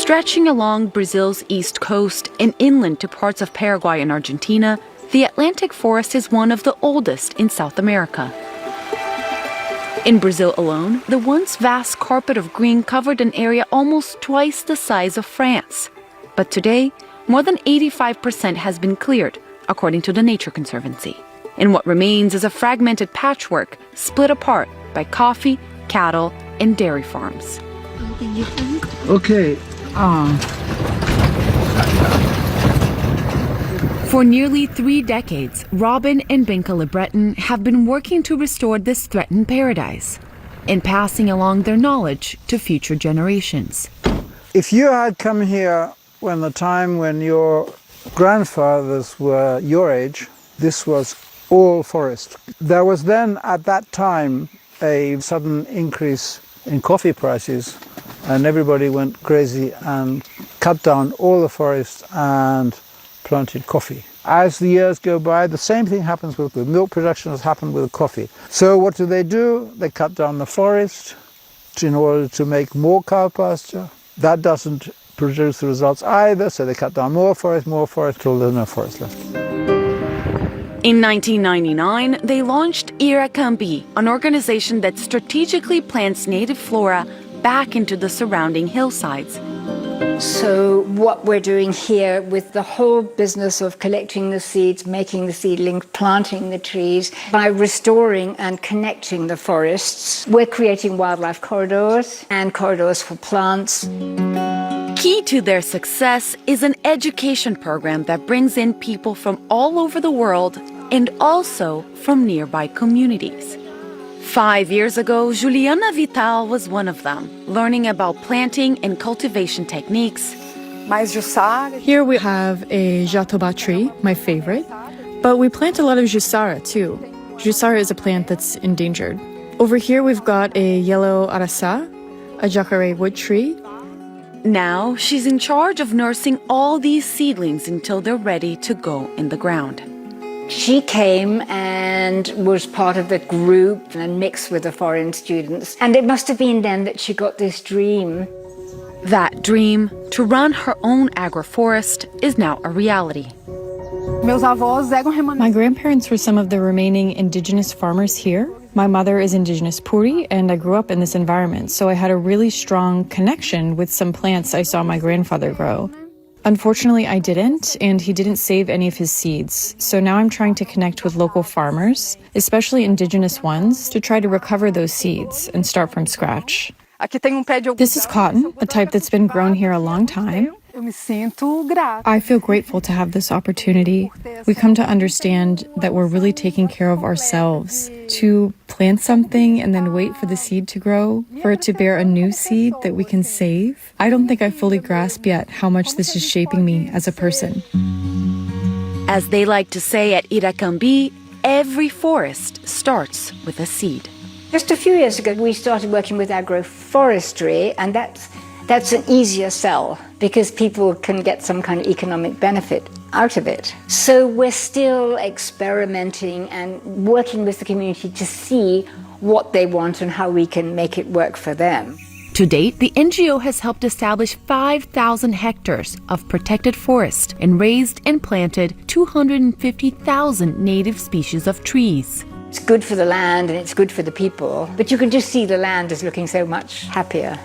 Stretching along Brazil's east coast and inland to parts of Paraguay and Argentina, the Atlantic forest is one of the oldest in South America. In Brazil alone, the once vast carpet of green covered an area almost twice the size of France. But today, more than 85% has been cleared, according to the Nature Conservancy. And what remains is a fragmented patchwork split apart by coffee, cattle, and dairy farms. Okay. For nearly 3 decades, Robin and Binka Le Breton have been working to restore this threatened paradise and passing along their knowledge to future generations. If you had come here when the time when your grandfathers were your age, this was all forest. There was then at that time a sudden increase in coffee prices, and everybody went crazy and cut down all the forest and planted coffee. As the years go by, the same thing happens with the milk production as happened with coffee. So what do? They cut down the forest in order to make more cow pasture. That doesn't produce the results either, so they cut down more forest till there's no forest left. In 1999, they launched Iracambi, an organization that strategically plants native flora back into the surrounding hillsides. So what we're doing here with the whole business of collecting the seeds, making the seedlings, planting the trees, by restoring and connecting the forests, we're creating wildlife corridors and corridors for plants. Key to their success is an education program that brings in people from all over the world and also from nearby communities. 5 years ago, Juliana Vital was one of them, learning about planting and cultivation techniques. Here we have a jatobá tree, my favorite, but we plant a lot of jussara too. Jussara is a plant that's endangered. Over here we've got a yellow araçá, a jacare wood tree. Now she's in charge of nursing all these seedlings until they're ready to go in the ground. She came and was part of the group and mixed with the foreign students. And it must have been then that she got this dream. That dream, to run her own agroforest, is now a reality. My grandparents were some of the remaining indigenous farmers here. My mother is indigenous Puri, and I grew up in this environment, so I had a really strong connection with some plants I saw my grandfather grow. Unfortunately, I didn't, and he didn't save any of his seeds. So now I'm trying to connect with local farmers, especially indigenous ones, to try to recover those seeds and start from scratch. This is cotton, a type that's been grown here a long time. I feel grateful to have this opportunity. We come to understand that we're really taking care of ourselves. To plant something and then wait for the seed to grow, for it to bear a new seed that we can save. I don't think I fully grasp yet how much this is shaping me as a person. As they like to say at Iracambi, every forest starts with a seed. Just a few years ago, we started working with agroforestry, and that's an easier sell because people can get some kind of economic benefit out of it. So we're still experimenting and working with the community to see what they want and how we can make it work for them. To date, the NGO has helped establish 5,000 hectares of protected forest and raised and planted 250,000 native species of trees. It's good for the land and it's good for the people, but you can just see the land is looking so much happier.